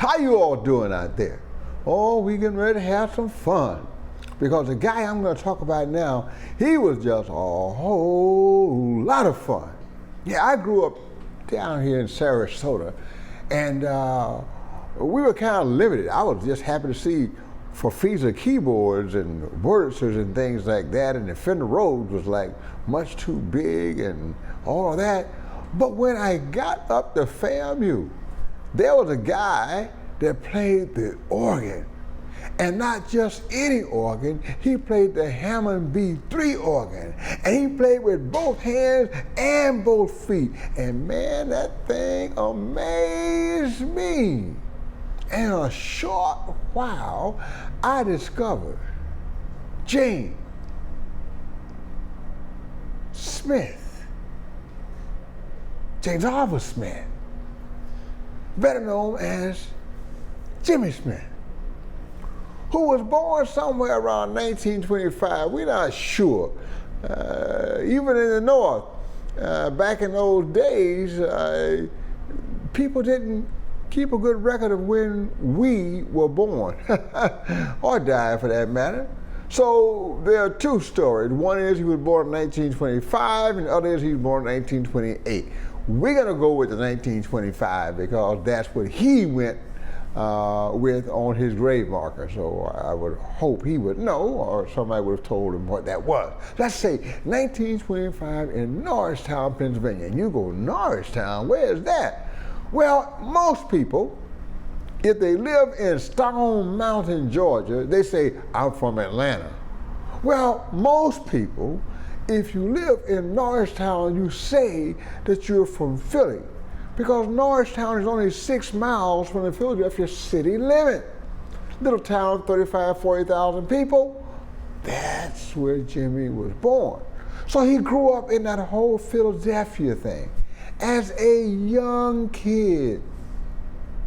How you all doing out there? Oh, we getting ready to have some fun. Because the guy I'm going to talk about now, he was just a whole lot of fun. Yeah, I grew up down here in Sarasota, and we were kind of limited. I was just happy to see Forfisa keyboards and Wurlitzers and things like that, and the Fender Rhodes was like much too big and all of that. But when I got up to FAMU, there was a guy that played the organ. And not just any organ, he played the Hammond B3 organ. And he played with both hands and both feet. And man, that thing amazed me. In a short while, I discovered James Smith, James Arthur Smith, better known as Jimmy Smith, who was born somewhere around 1925. We're not sure. Even in the North, back in those days, people didn't keep a good record of when we were born, or died for that matter. So there are two stories. One is he was born in 1925, and the other is he was born in 1928. We're gonna go with the 1925 because that's what he went with on his grave marker. So I would hope he would know, or somebody would have told him what that was. Let's say 1925 in Norristown, Pennsylvania. And you go, Norristown, where is that? Well, most people, if they live in Stone Mountain, Georgia, they say, I'm from Atlanta. Well, most people, if you live in Norristown, you say that you're from Philly, because Norristown is only 6 miles from the Philadelphia city limit. Little town, 35, 40,000 people. That's where Jimmy was born. So he grew up in that whole Philadelphia thing. As a young kid,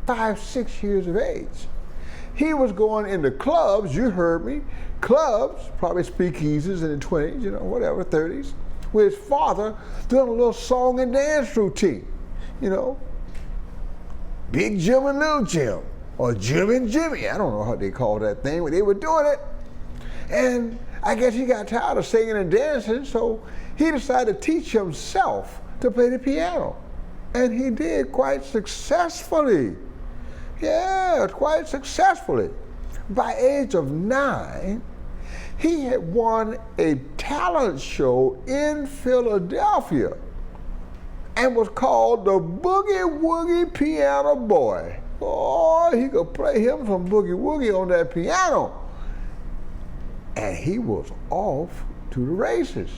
5, 6 years of age, he was going into clubs, you heard me, clubs, probably speakeasies in the 20s, you know, whatever, 30s, with his father doing a little song and dance routine. You know, Big Jim and Little Jim, or Jim and Jimmy. I don't know how they call that thing, but they were doing it. And I guess he got tired of singing and dancing, so he decided to teach himself to play the piano. And he did quite successfully. Yeah, quite successfully. By age of 9, he had won a talent show in Philadelphia and was called the Boogie Woogie Piano Boy. Oh, he could play him some boogie woogie on that piano. And he was off to the races.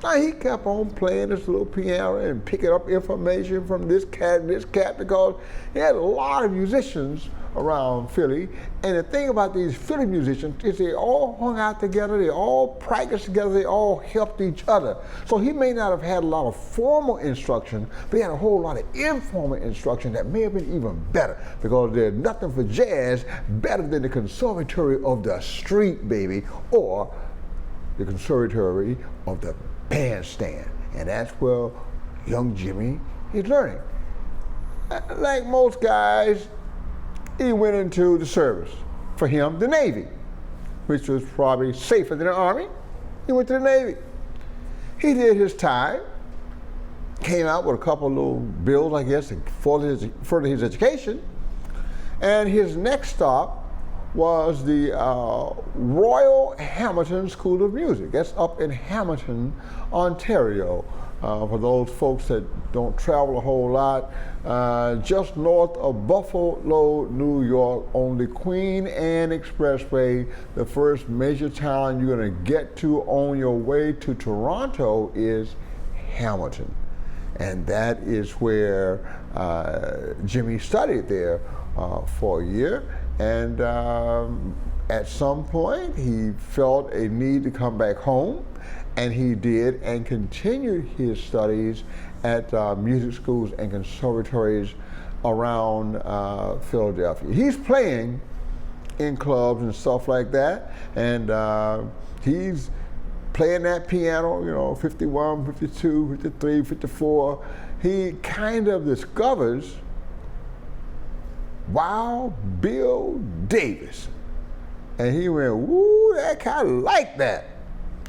Now he kept on playing this little piano and picking up information from this cat and this cat, because he had a lot of musicians around Philly. And the thing about these Philly musicians is they all hung out together, they all practiced together, they all helped each other. So he may not have had a lot of formal instruction, but he had a whole lot of informal instruction that may have been even better, because there's nothing for jazz better than the conservatory of the street, baby, or the conservatory of the bandstand. And that's where young Jimmy is learning. Like most guys, he went into the service. For him, the Navy, which was probably safer than the Army. He went to the Navy. He did his time, came out with a couple of little bills, I guess, to further his education. And his next stop was the Royal Hamilton School of Music. That's up in Hamilton, Ontario. For those folks that don't travel a whole lot, just north of Buffalo, New York, on the Queen Anne Expressway. The first major town you're gonna get to on your way to Toronto is Hamilton. And that is where Jimmy studied there for a year. And at some point, he felt a need to come back home, and he did, and continued his studies at music schools and conservatories around Philadelphia. He's playing in clubs and stuff like that, and he's playing that piano, you know, 51, 52, 53, 54. He kind of discovers Wild Bill Davis. And he went, woo, that kind of like that.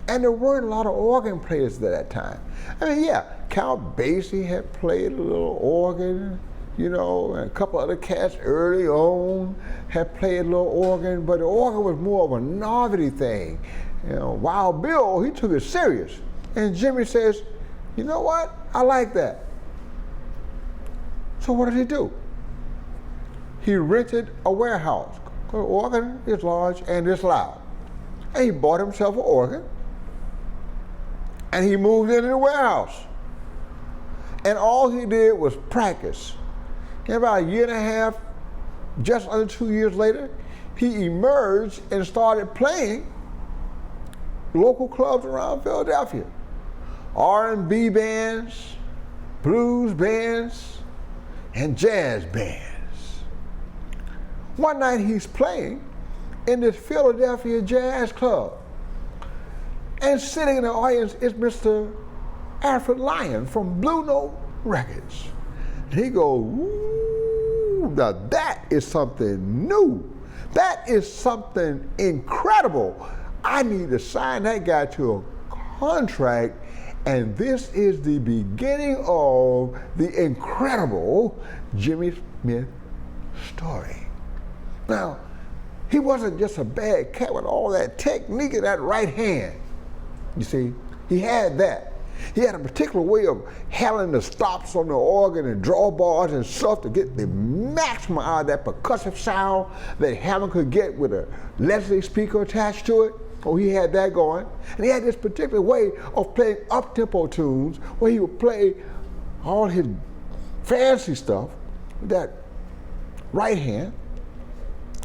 And there weren't a lot of organ players at that time. I mean, yeah, Count Basie had played a little organ, you know, and a couple other cats early on had played a little organ, but the organ was more of a novelty thing. You know, Wild Bill, he took it serious. And Jimmy says, you know what? I like that. So what did he do? He rented a warehouse. The organ is large and it's loud. And he bought himself an organ. And he moved into the warehouse. And all he did was practice. And about a year and a half, just under 2 years later, he emerged and started playing local clubs around Philadelphia. R&B bands, blues bands, and jazz bands. One night he's playing in this Philadelphia jazz club. And sitting in the audience is Mr. Alfred Lyon from Blue Note Records. And he goes, ooh, now that is something new. That is something incredible. I need to sign that guy to a contract, and this is the beginning of the incredible Jimmy Smith story. Now, he wasn't just a bad cat with all that technique in that right hand. You see, he had that. He had a particular way of handling the stops on the organ and drawbars and stuff to get the maximum out of that percussive sound that Hammond could get with a Leslie speaker attached to it. Oh, he had that going. And he had this particular way of playing up-tempo tunes where he would play all his fancy stuff with that right hand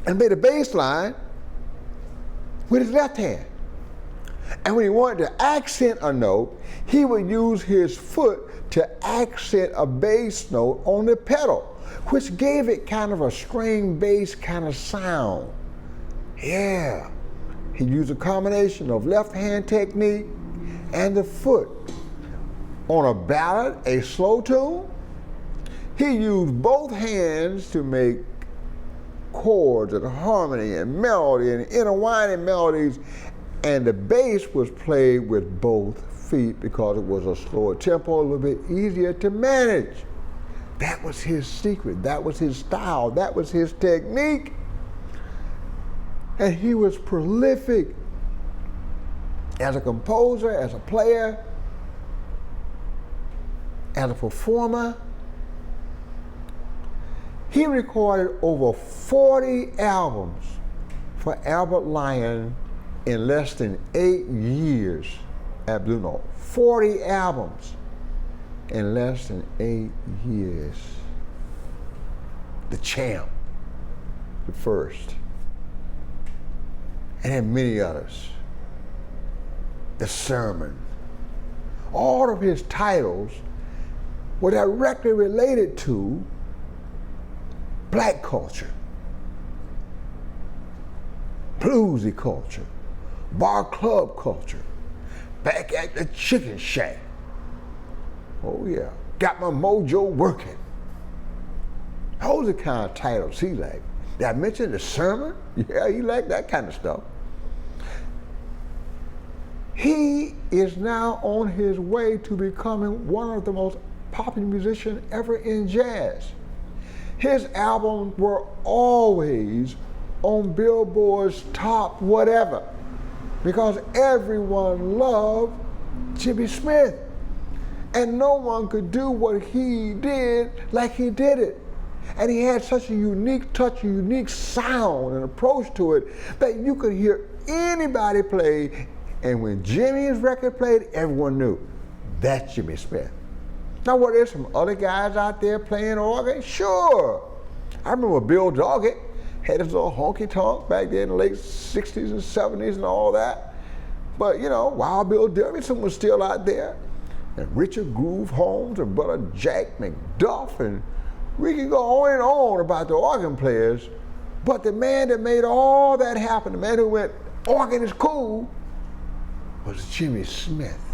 and made a bass line with his left hand. And when he wanted to accent a note, he would use his foot to accent a bass note on the pedal, which gave it kind of a string bass kind of sound. Yeah. He used a combination of left hand technique and the foot. On a ballad, a slow tune, he used both hands to make chords and harmony and melody and intertwining melodies, and the bass was played with both feet because it was a slower tempo, a little bit easier to manage. That was his secret, that was his style, that was his technique. And he was prolific as a composer, as a player, as a performer. He recorded over 40 albums for Albert Lyon in less than 8 years at Blue Note. 40 albums in less than 8 years. The Champ, the first. And then many others. The Sermon. All of his titles were directly related to black culture, bluesy culture, bar club culture, back at the chicken shack. Oh yeah, got my mojo working. Those are the kind of titles he liked. Did I mention the Sermon? Yeah, he liked that kind of stuff. He is now on his way to becoming one of the most popular musicians ever in jazz. His albums were always on Billboard's top whatever, because everyone loved Jimmy Smith. And no one could do what he did like he did it. And he had such a unique touch, a unique sound and approach to it that you could hear anybody play, and when Jimmy's record played, everyone knew that's Jimmy Smith. Now, were there some other guys out there playing organ? Sure. I remember Bill Doggett had his little honky-tonk back there in the late 60s and 70s and all that. But, you know, Wild Bill Davidson was still out there. And Richard Groove Holmes and Brother Jack McDuff, and we can go on and on about the organ players, but the man that made all that happen, the man who went, organ is cool, was Jimmy Smith.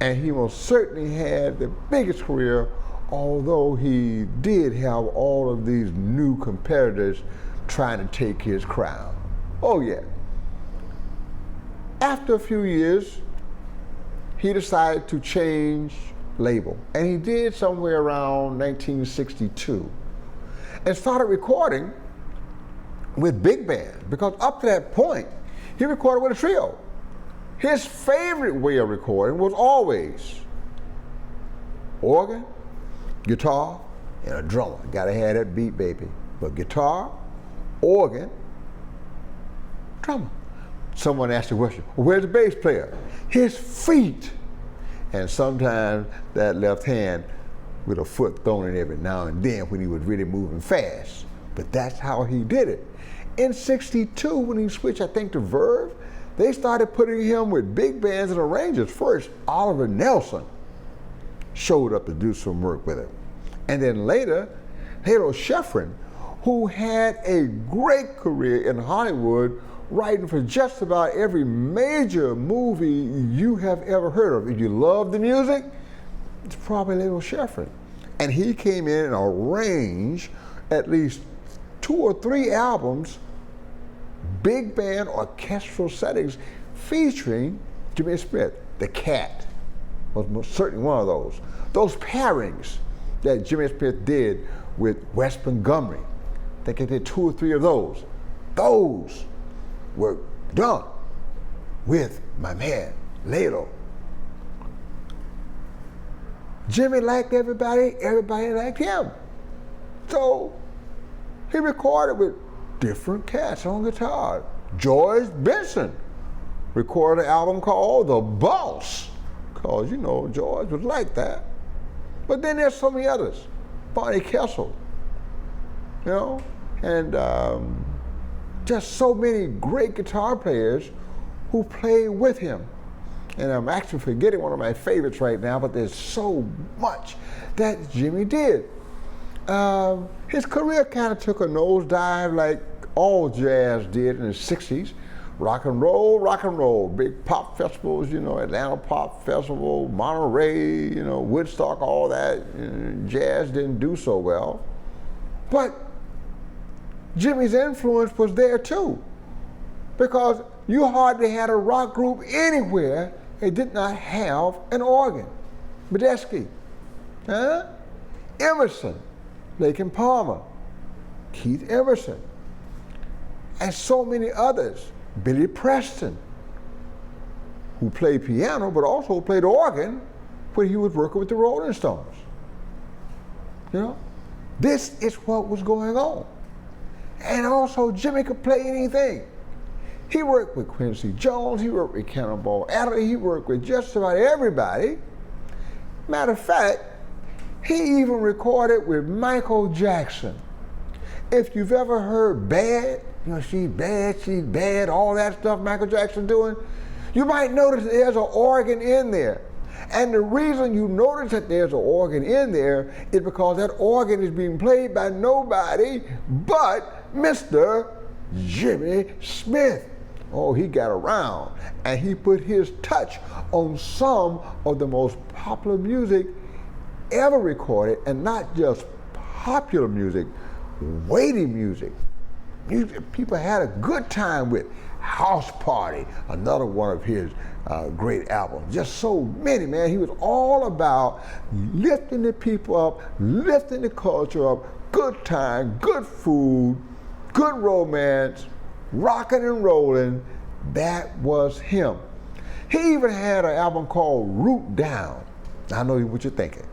And he most certainly had the biggest career although he did have all of these new competitors trying to take his crown. Oh yeah. After a few years, he decided to change label, and he did somewhere around 1962, and started recording with big band, because up to that point, he recorded with a trio. His favorite way of recording was always organ, guitar, and a drummer. Gotta have that beat, baby. But guitar, organ, drummer. Someone asked the question, well, where's the bass player? His feet. And sometimes that left hand with a foot thrown in every now and then when he was really moving fast. But that's how he did it. In '62, when he switched, I think, to Verve, they started putting him with big bands and arrangers. First, Oliver Nelson showed up to do some work with him. And then later, Halo Sheffrin, who had a great career in Hollywood, writing for just about every major movie you have ever heard of. If you love the music, it's probably Halo Sheffrin. And he came in and arranged at least 2 or 3 albums, big band orchestral settings, featuring Jimmy Smith. The Cat was most certainly one of those. Those pairings that Jimmy Smith did with Wes Montgomery, I think he did 2 or 3 of those. Those were done with my man, Lalo. Jimmy liked everybody, everybody liked him. So he recorded with different cats on guitar. George Benson recorded an album called The Boss, because, you know, George was like that. But then there's so many others. Barney Kessel, you know, and just so many great guitar players who played with him. And I'm actually forgetting one of my favorites right now, but there's so much that Jimmy did. His career kind of took a nosedive like all jazz did in the 60s. Rock and roll, big pop festivals, you know, Atlanta Pop Festival, Monterey, you know, Woodstock, all that. Jazz didn't do so well. But Jimmy's influence was there too, because you hardly had a rock group anywhere that did not have an organ. Medeski, Emerson, Lake and Palmer, Keith Emerson, and so many others. Billy Preston, who played piano but also played organ when he was working with the Rolling Stones. You know, this is what was going on. And also, Jimmy could play anything. He worked with Quincy Jones, he worked with Cannonball Adderley, he worked with just about everybody. Matter of fact, he even recorded with Michael Jackson. If you've ever heard Bad, you know, she's bad, all that stuff Michael Jackson doing, you might notice that there's an organ in there. And the reason you notice that there's an organ in there is because that organ is being played by nobody but Mr. Jimmy Smith. Oh, he got around, and he put his touch on some of the most popular music ever recorded, and not just popular music, weighty music. Music people had a good time with. House Party, another one of his great albums. Just so many, man. He was all about lifting the people up, lifting the culture up, good time, good food, good romance, rocking and rolling. That was him. He even had an album called Root Down. I know what you're thinking.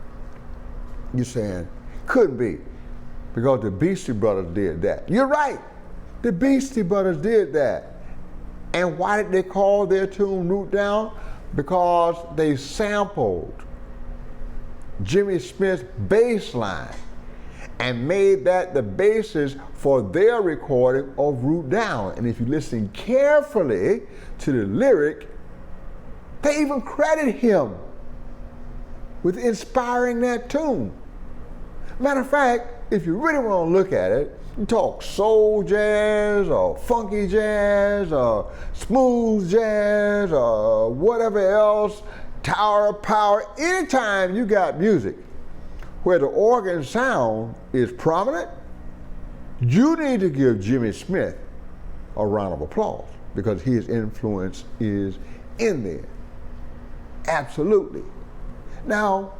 You're saying, couldn't be, because the Beastie Brothers did that. You're right. The Beastie Brothers did that. And why did they call their tune Root Down? Because they sampled Jimmy Smith's bass line and made that the basis for their recording of Root Down. And if you listen carefully to the lyric, they even credit him with inspiring that tune. Matter of fact, if you really want to look at it, you talk soul jazz or funky jazz or smooth jazz or whatever else, Tower of Power. Anytime you got music where the organ sound is prominent, you need to give Jimmy Smith a round of applause because his influence is in there. Absolutely. Now,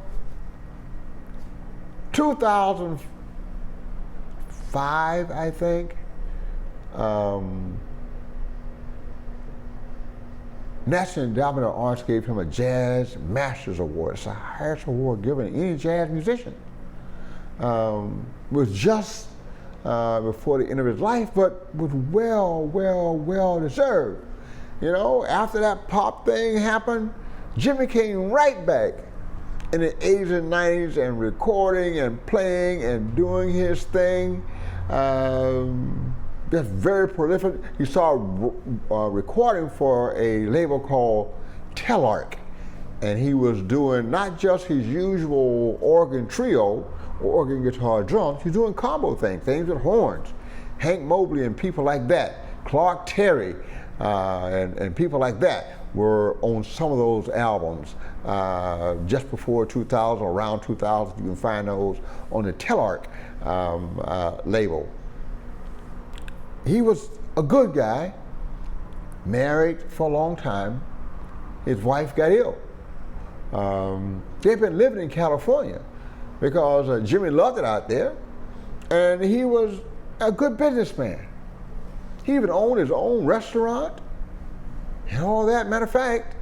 2005, I think, National Endowment of Arts gave him a Jazz Masters Award. It's the highest award given to any jazz musician. It was just before the end of his life, but was well deserved. You know, after that pop thing happened, Jimmy came right back in the 80s and 90s and recording and playing and doing his thing. Just very prolific. He started recording for a label called Telarc, and he was doing not just his usual organ trio, organ, guitar, drums. He's doing combo things with horns. Hank Mobley and people like that, Clark Terry, and people like that were on some of those albums just before 2000, around 2000. You can find those on the Telarc label. He was a good guy, married for a long time. His wife got ill. They've been living in California because Jimmy loved it out there, and he was a good businessman. He even owned his own restaurant and all that. Matter of fact,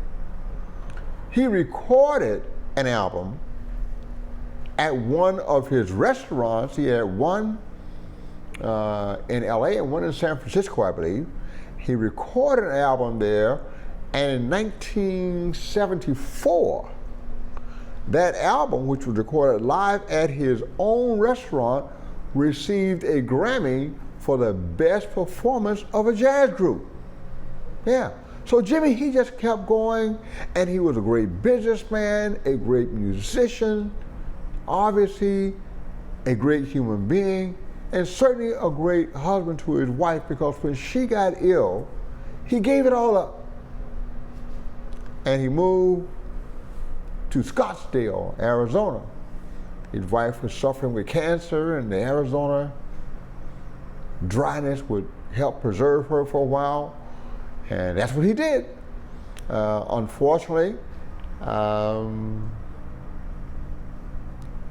he recorded an album at one of his restaurants. He had one in LA and one in San Francisco, I believe. He recorded an album there, and in 1974, that album, which was recorded live at his own restaurant, received a Grammy for the best performance of a jazz group. Yeah. So Jimmy, he just kept going, and he was a great businessman, a great musician, obviously a great human being, and certainly a great husband to his wife, because when she got ill, he gave it all up. And he moved to Scottsdale, Arizona. His wife was suffering with cancer, and the Arizona dryness would help preserve her for a while. And that's what he did. Unfortunately,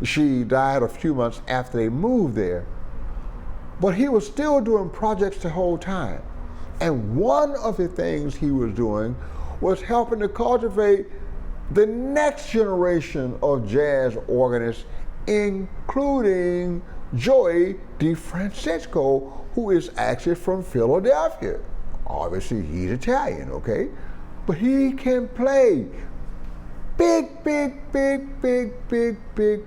she died a few months after they moved there. But he was still doing projects the whole time. And one of the things he was doing was helping to cultivate the next generation of jazz organists, including Joey DeFrancesco, who is actually from Philadelphia. Obviously, he's Italian, okay? But he can play. Big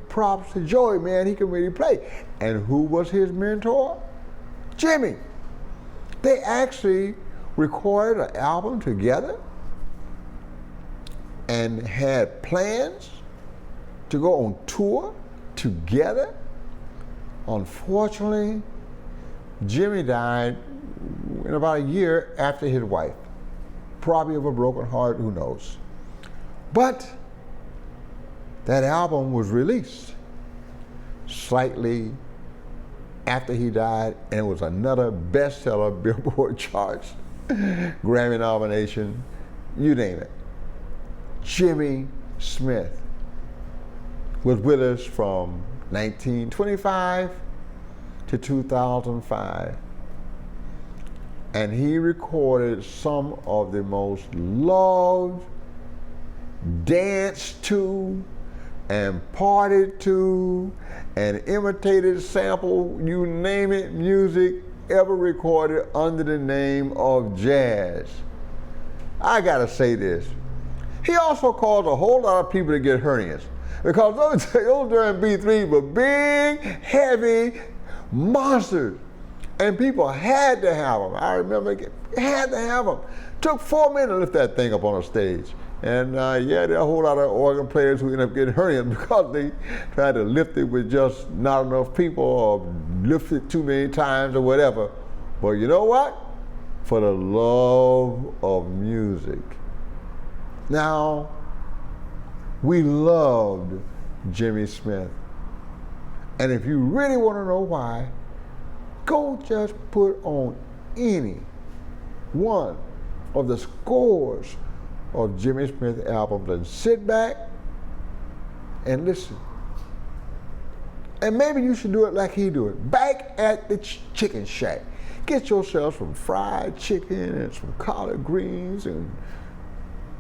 props to Joey, man. He can really play. And who was his mentor? Jimmy. They actually recorded an album together and had plans to go on tour together. Unfortunately, Jimmy died in about a year after his wife, probably of a broken heart, who knows. But that album was released slightly after he died, and it was another bestseller, Billboard charts, Grammy nomination, you name it. Jimmy Smith was with us from 1925 to 2005. And he recorded some of the most loved, danced to, and partied to, and imitated, sample, you name it, music ever recorded under the name of jazz. I gotta say this. He also caused a whole lot of people to get hernias, because those during B3s were big, heavy monsters. And people had to have them. I remember, had to have them. Took 4 minutes to lift that thing up on a stage. And yeah, there are a whole lot of organ players who end up getting hernias because they tried to lift it with just not enough people, or lift it too many times or whatever. But you know what? For the love of music. Now, we loved Jimmy Smith. And if you really want to know why, go just put on any one of the scores of Jimmy Smith albums and sit back and listen. And maybe you should do it like he do it. Back at the chicken shack. Get yourself some fried chicken and some collard greens and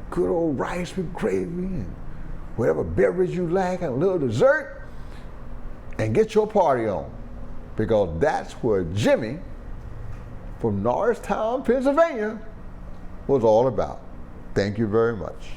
good old rice with gravy and whatever beverage you like and a little dessert, and get your party on. Because that's where Jimmy from Norristown, Pennsylvania was all about. Thank you very much.